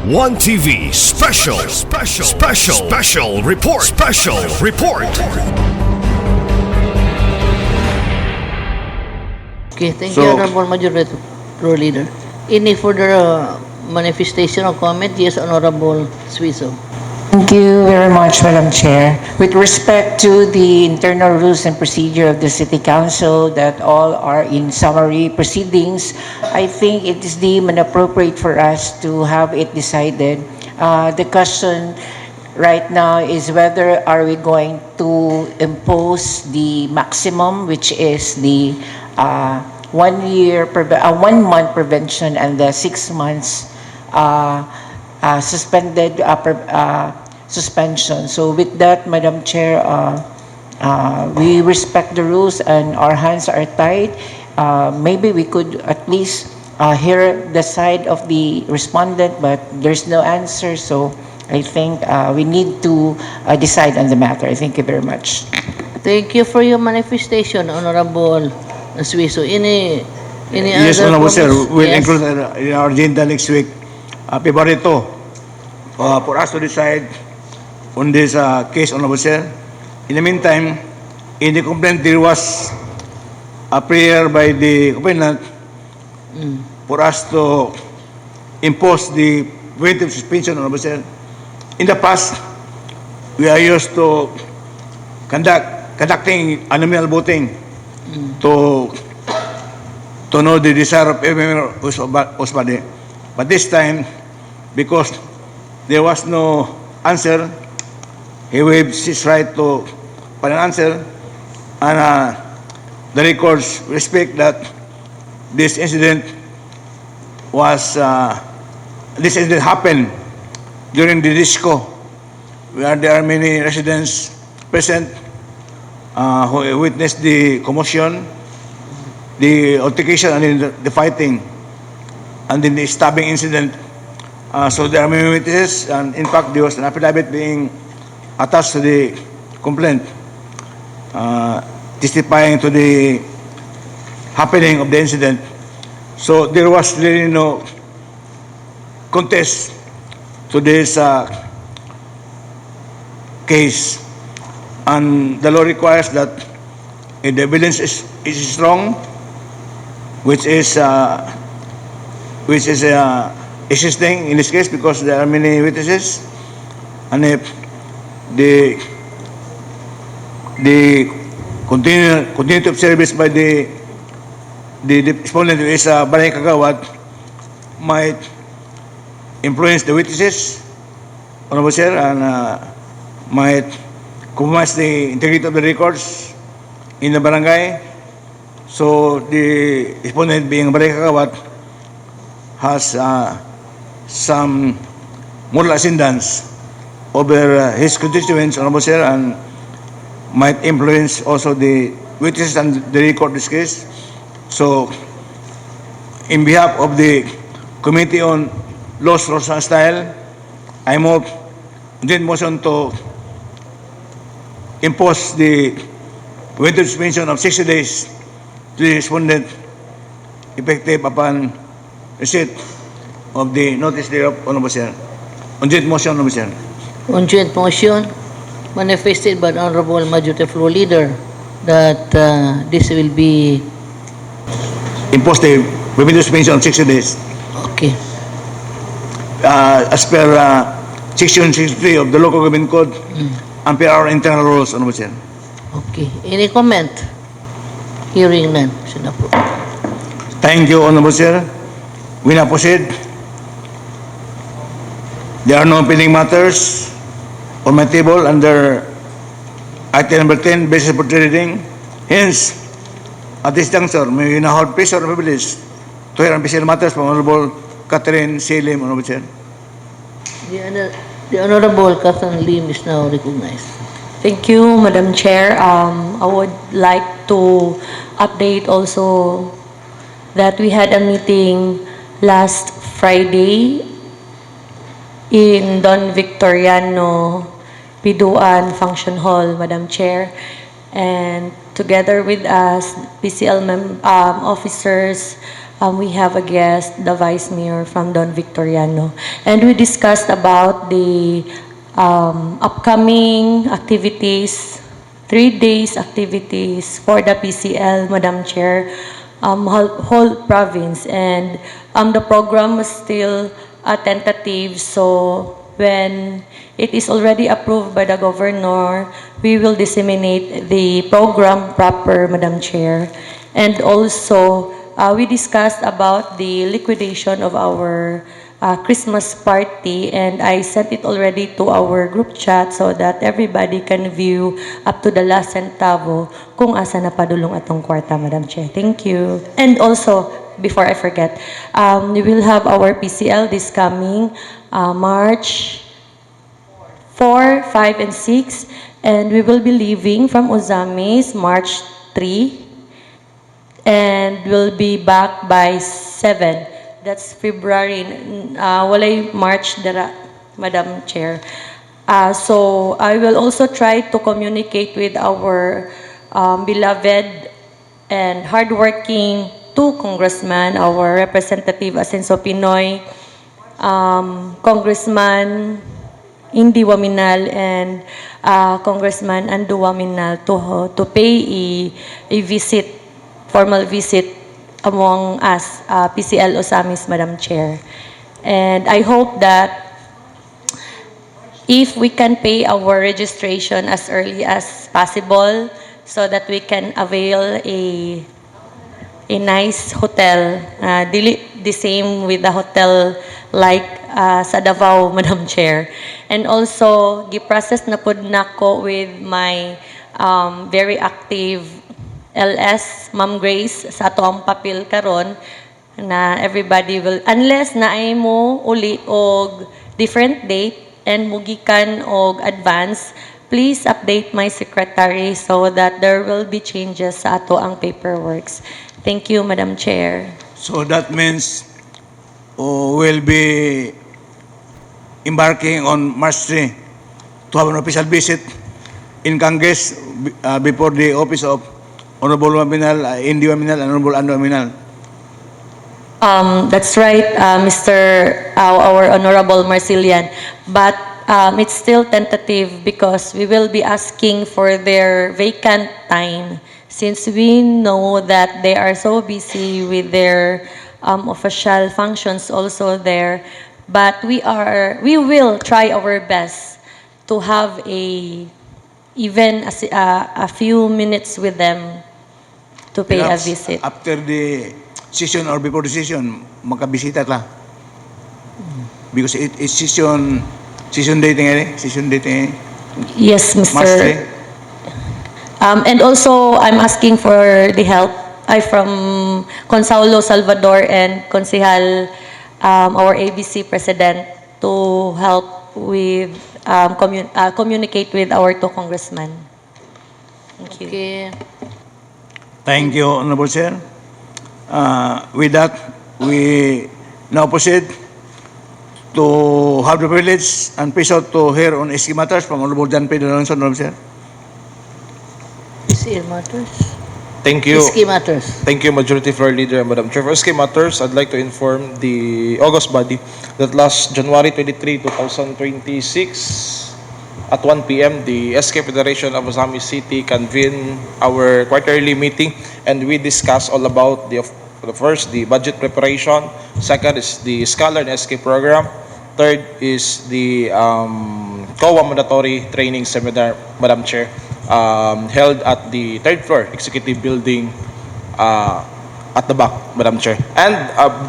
One TV special report. Okay, thank you, Honorable Majority Floor Leader. Any further manifestation or comment? Yes, Honorable Suizo. Thank you very much, Madam Chair. With respect to the internal rules and procedure of the City Council that all are in summary proceedings, I think it is deemed inappropriate for us to have it decided. The question right now is whether are we going to impose the maximum, which is the 1 month prevention and the 6 months suspended suspension. So with that, Madam Chair, we respect the rules and our hands are tied. Maybe we could at least hear the side of the respondent, but there's no answer. So I think we need to decide on the matter. Thank you very much. Thank you for your manifestation, Honorable Suizo. Any Yes, other Honorable Sir, comments? we'll Yes. include in our agenda next week, February 2, for us to decide on this case, Honorable Sir. In the meantime, in the complaint, there was a prayer by the complainant for us to impose the preventive suspension, Honorable Sir. In the past, we are used to conducting nominal voting to know the desire of every member whose body. But this time, because there was no answer, he waived his right to find an answer, and the records respect that this incident happened during the disco, where there are many residents present who witnessed the commotion, the altercation, and then the fighting, and then the stabbing incident. So there are many witnesses, and in fact, there was an affidavit being attached to the complaint, testifying to the happening of the incident. So there was really no contest to this case, and the law requires that if the evidence is strong, which is existing in this case because there are many witnesses, and if the continuity of service by the respondent, who is Barangay Kagawad, might influence the witnesses, Honorable Sir, and might compromise the integrity of the records in the barangay. So the respondent, being Barangay Kagawad, has some moral ascendance over his constituents, Honorable Sir, and might influence also the witnesses and the record this case. So, in behalf of the Committee on Laws, Rules, and Style, I move the motion to impose the preventive suspension of 60 days to the respondent, effective upon receipt of the notice thereof, Honorable Sir. On that motion, Honorable Sir. On joint motion, manifested by the Honorable Majority Floor Leader that this will be Impose the preventive suspension of 60 days. okay. As per Section 63 of the Local Government Code and per our internal rules, Honorable Sir. Okay. Any comment? Hearing none. Should approve. Thank you, Honorable Sir. We now proceed. There are no pending matters on my table under item number 10, basis for reading. Hence, at this juncture, may we now hold peace or privilege to hear official matters from Honorable Catherine C. Lim, Honorable Sir. The Honorable Catherine Lim is now recognized. Thank you, Madam Chair. I would like to update also that we had a meeting last Friday in Don Victoriano Piduan Function Hall, Madam Chair, and together with us, PCL officers, we have a guest, the Vice Mayor from Don Victoriano. And we discussed about the upcoming activities, 3 days activities for the PCL, Madam Chair, whole province. And the program was still tentative, so when it is already approved by the governor, we will disseminate the program proper, Madam Chair. And also, we discussed about the liquidation of our Christmas party, and I sent it already to our group chat so that everybody can view up to the last centavo kung asa na padulong atong kwarta, Madam Chair. Thank you. And also, before I forget, we will have our PCL this coming March 4, 5, and 6, and we will be leaving from Ozamis March 3, and we'll be back by 7. That's February. Walay March dara, Madam Chair. So I will also try to communicate with our beloved and hardworking two congressmen, our Representative Asenso Pinoy, Congressman Indy Waminal, and Congressman Ando Waminal to pay a visit, formal visit among us, PCL Osamis, Madam Chair. And I hope that if we can pay our registration as early as possible so that we can avail a nice hotel, the same with the hotel like sa Davao, Madam Chair. And also, giprocess na pod nako with my very active LS, Ma'am Grace, sa ato ang papel karon na everybody will, unless na ay mo uli og different date and mugikan og advance, please update my secretary so that there will be changes sa ato ang paperworks. Thank you, Madam Chair. So that means we'll be embarking on March 3 to have an official visit in Congress before the office of Honorable Waminal, Indy Waminal, and Honorable Ando Waminal. That's right, our Honorable Marcelian. But it's still tentative because we will be asking for their vacant time since we know that they are so busy with their official functions also there. But we will try our best to have even a few minutes with them to pay a Perhaps visit. after the session or before the session, makabisita ta. Because it's session dating. Yes, March Mr. 3. And also, I'm asking for the help from Consaulo Salvador and Konsehal, our ABC President, to help with communicate with our two congressmen. Thank you. Okay. Thank you, Honorable Chair. With that, we now proceed to have the privilege and pleasure to hear on SK matters from Honorable John P. Alonso, Honorable Chair. SK matters. Thank you. SK matters. Thank you, Majority Floor Leader and Madam Chair. For SK Matters, I'd like to inform the August body that last January 23, 2026, at 1 p.m., the SK Federation of Osamis City convened our quarterly meeting, and we discussed all about the first, the budget preparation. Second is the Scholar and SK program. Third is the COA mandatory training seminar, Madam Chair, held at the third floor executive building at the back, Madam Chair. And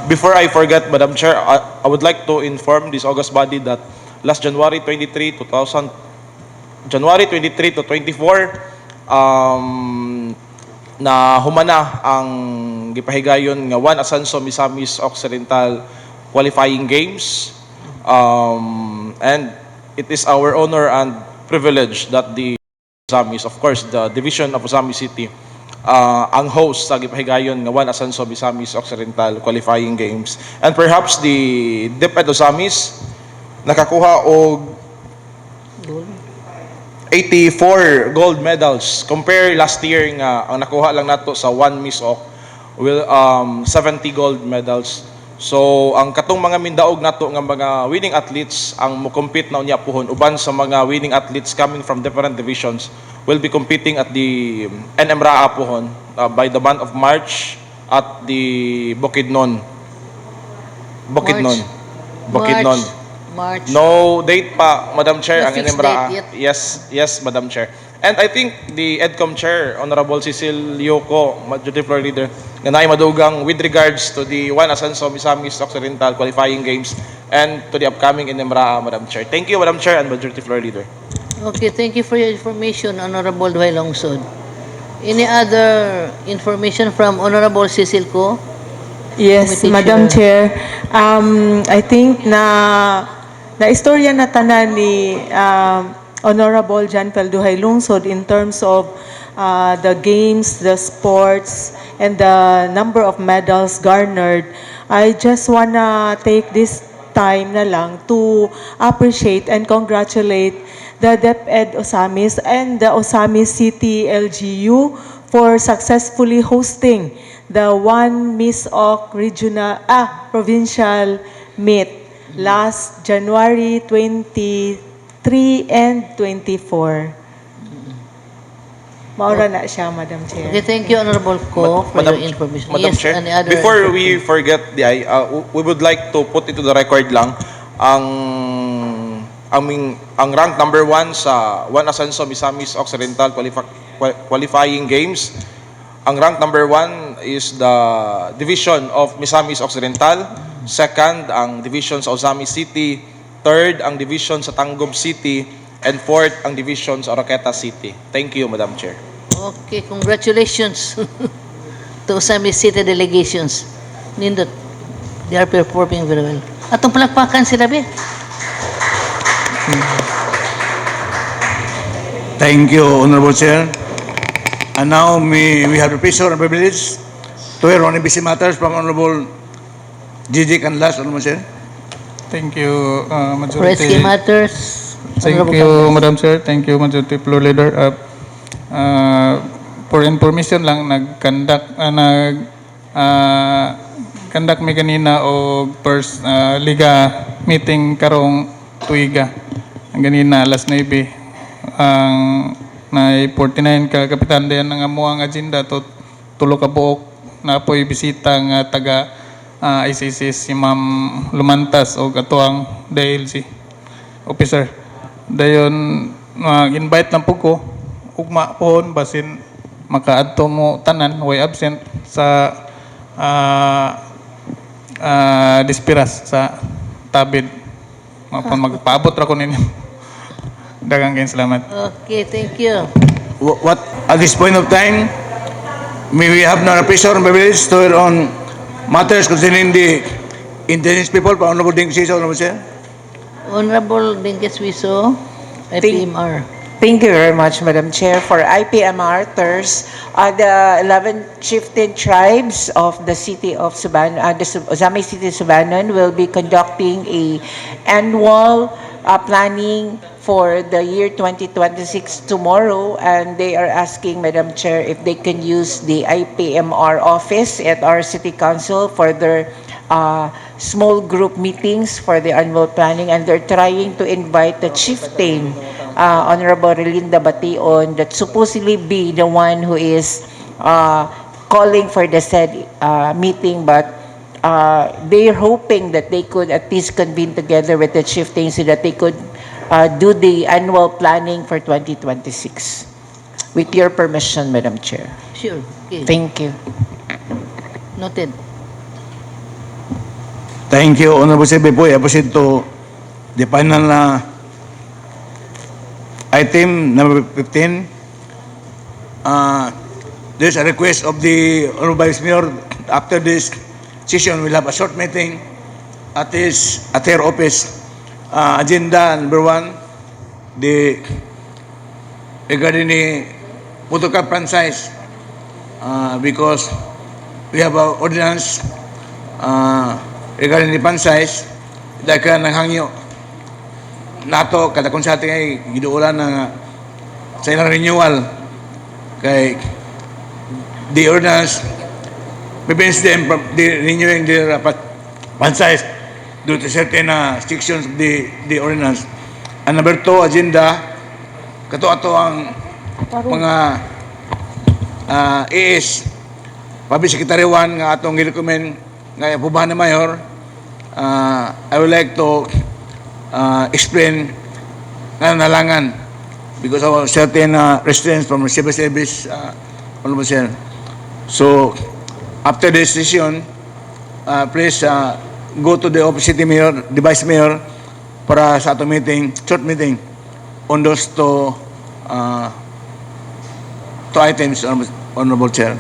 before I forget, Madam Chair, I would like to inform this August body that last January 23 to 24, na humana ang gipahigayon nga 1 Asanso Misamis Occidental qualifying games. And it is our honor and privilege that the Osamis, of course, the division of Osamis City, ang host sa gipahigayon nga 1 Asanso Misamis Occidental qualifying games. And perhaps the DepEd Osamis nakakuha og 84 gold medals compare last year nga ang nakuha lang nato sa 1 Miss Oc will 70 gold medals. So ang katong mga mindaog nato nga mga winning athletes ang mo-compete na unya pohon uban sa mga winning athletes coming from different divisions will be competing at the NMRA pohon by the month of March at the Bukidnon. Bukidnon. March. No date pa, Madam Chair, No ang fixed NMRA. date yet. Yes, Madam Chair. And I think the EDCOM Chair, Honorable Cecil Yoco, Majority Floor Leader, nga naay madugang with regards to the Juan Ascenso Misamis Occidental qualifying games and to the upcoming NMRA, Madam Chair. Thank you, Madam Chair and Majority Floor Leader. Okay, thank you for your information, Honorable Dwight Longsod. Any other information from Honorable Cecil Co? Yes, Committee Madam Chair. I think na istorya na tanan ni Honorable John Pelduhay Lungsod in terms of the games, the sports, and the number of medals garnered. I just wanna take this time na lang to appreciate and congratulate the DepEd Osamis and the Osamis City LGU for successfully hosting the One Miss Oc Provincial Meet last January 23 and 24. Maura na siya, Madam Chair. Okay, thank you, Honorable Co, for your information. Madam Yes, Chair, any other before we information? forget, we would like to put into the record lang ang rank number 1 sa Juan Ascenso Misamis Occidental qualifying games. Ang rank number 1 is the division of Misamis Occidental. Second, ang division sa Osamis City. Third, ang division sa Tangub City. And fourth, ang division sa Oroqueta City. Thank you, Madam Chair. Okay, congratulations to Osamis City delegations. Nindot, they are performing very well. Atong palakpakan sila, be. Thank you, Honorable Chair. And now we have the pleasure and privilege to hear on ABC matters from Honorable Gigi Canlas, Honorable Chair. Thank you, For SK Majority. Matters. Thank Honorable you, Canlas. Madam Chair. Thank you, Majority Floor Leader. For information lang, conduct mi kanina o first Liga meeting karong tuiga. Ang ganina, alas 9. Ang na 49 ka kapitan diyan nga mo ang agenda to tulo ka buok na po'y bisita nga taga ICC si Ma'am Lumantas o katuang DLC officer. Dayon invite lang po ko ugma pohon basin makaadto mo tanan way absent sa dispiras sa tabid. Magpaabot ra ko ninyo. Daghang kayong salamat. Okay, thank you. What at this point of time, may we have now a pleasure and privilege to hear on matters concerning the indigenous people from Honorable Ding Siso, Honorable Chair. Honorable Dinges Wiso, IPMR. Thank you very much, Madam Chair. For IPMR, the 11 chieftain tribes of the city of Subanon, the Osamis City Subanon will be conducting a annual planning for the year 2026 tomorrow, and they are asking, Madam Chair, if they can use the IPMR office at our City Council for their small group meetings for the annual planning, and they're trying to invite the chieftain, Honorable Relinda Bation, that supposedly be the one who is calling for the said meeting, but they're hoping that they could at least convene together with the chieftain so that they could do the annual planning for 2026. With your permission, Madam Chair. Sure. Okay. Thank you. Noted. Thank you, Honorable Chair. Before I proceed to the final item number 15, there's a request of the Honorable Vice Mayor. After this session, we'll have a short meeting at her office. Agenda number 1, regarding the Putuka franchise, because we have an ordinance regarding the franchise, dahil ka nanghangyo nato kada kung sa ating ay giduulan na sa ilang renewal kay the ordinance prevents them from renewing their franchise due to certain sections of the ordinance. And number 2, agenda, kato-ato ang mga AS, Public Secretary 1 nga atong girecommend nga ipubahan ni Mayor. I would like to explain nga nalangan because of certain restraints from the civil service, Honorable Sir. So, after the decision, please go to the office city mayor, the vice mayor, para sa atong meeting, short meeting, on those two items, Honorable Chair.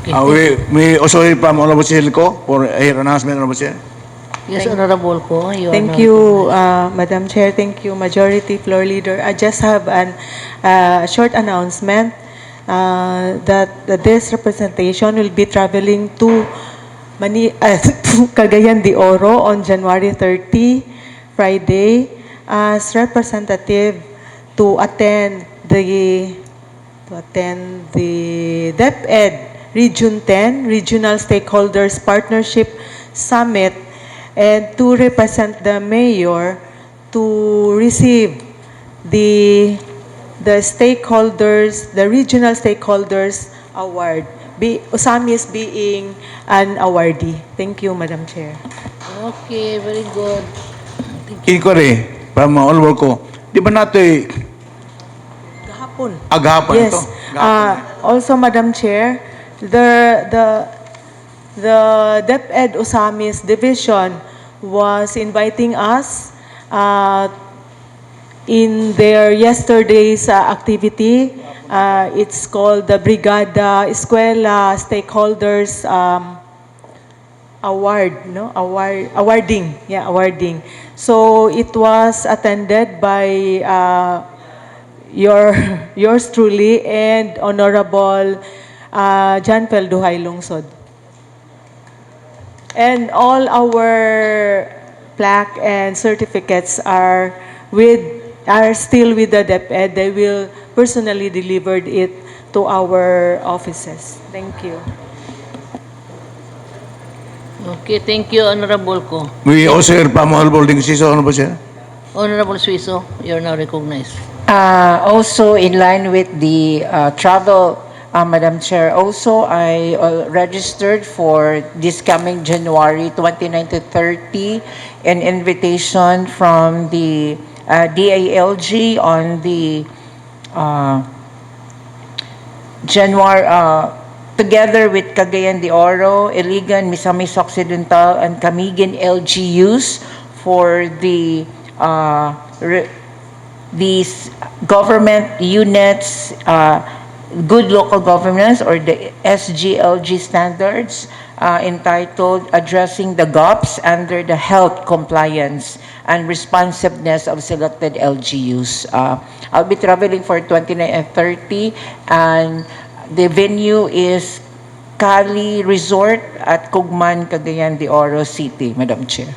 Okay. We also hear from Honorable Silco for a announcement, Honorable Chair. Yes, Honorable Ko. You are Thank now you, Madam Chair. Thank you, Majority Floor Leader. I just have an short announcement that this representation will be traveling to to Cagayan de Oro on January 30, Friday, as representative to attend the DepEd Region 10 Regional Stakeholders Partnership Summit, and to represent the mayor to receive the stakeholders, the regional stakeholders award. Usamis being an awardee. Thank you, Madam Chair. Okay, very good. Thank you. Inquiry from Honorable Ko. Di ba natin Gahapon. agahapan Yes. ito? Gahapon. Also, Madam Chair, the DepEd Usamis Division was inviting us in their yesterday's activity. It's called the Brigada Escuela Stakeholders Award, no? Awarding. Yeah, awarding. So it was attended by yours truly and Honorable John Pelduhay Lungsod. And all our plaque and certificates are still with the DepEd. They will personally deliver it to our offices. Thank you. Okay, thank you, Honorable Ko. We also hear from Honorable Dingsiso, Honorable Chair. Honorable Suiso, you are now recognized. Also, in line with the travel, Madam Chair, also I registered for this coming January 29 to 30 an invitation from the DALG on the January, together with Cagayan de Oro, Iligan, Misamis Occidental, and Camiguin LGUs for these government units, good local governance, or the SGLG standards, entitled Addressing the Gaps Under the Health Compliance and Responsiveness of Selected LGUs. I'll be traveling for 29 and 30, and the venue is Cali Resort at Cugman, Cagayan de Oro City, Madam Chair.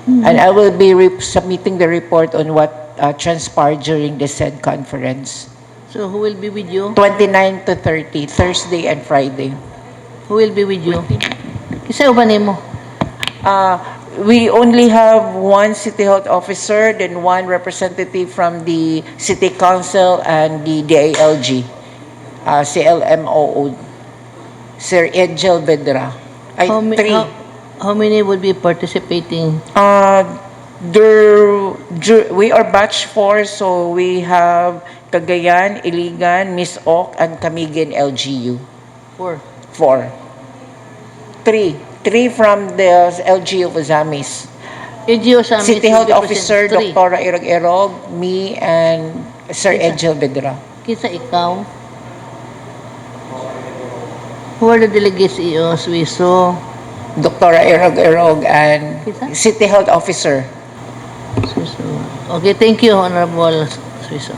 And I will be submitting the report on what transpired during the said conference. So who will be with you? 29 to 30, Thursday and Friday. Who will be with you? Isa ba nimo? We only have one city health officer, then one representative from the city council and the DALG, CLMOO, Sir Edgel Vedra. Three. How many would be participating? We are batch 4, so we have Cagayan, Iligan, Miss Oc, and Camiguin LGU. 4. 4. 3 from the LGU of Usamis. EGO sa amin, City Health will Officer, represent 3. Dr. Erog, me, and Sir Edgel Vedra. Kisa ikaw? Who are the delegates, EO, Suiso? Dr. Erog, and Kisa? City Health Officer. Suiso. Okay, thank you, Honorable Suiso.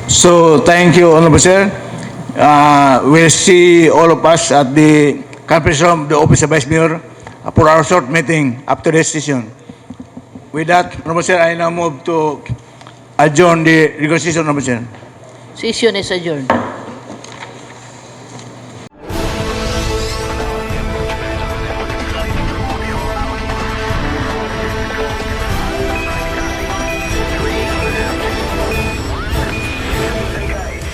So, thank you, Honorable Sir. We'll see all of us at the conference room, the Office of Vice Mayor, for our short meeting after this session. With that, Honorable Sir, I now move to adjourn the regular session, Honorable Sir. Session is adjourned.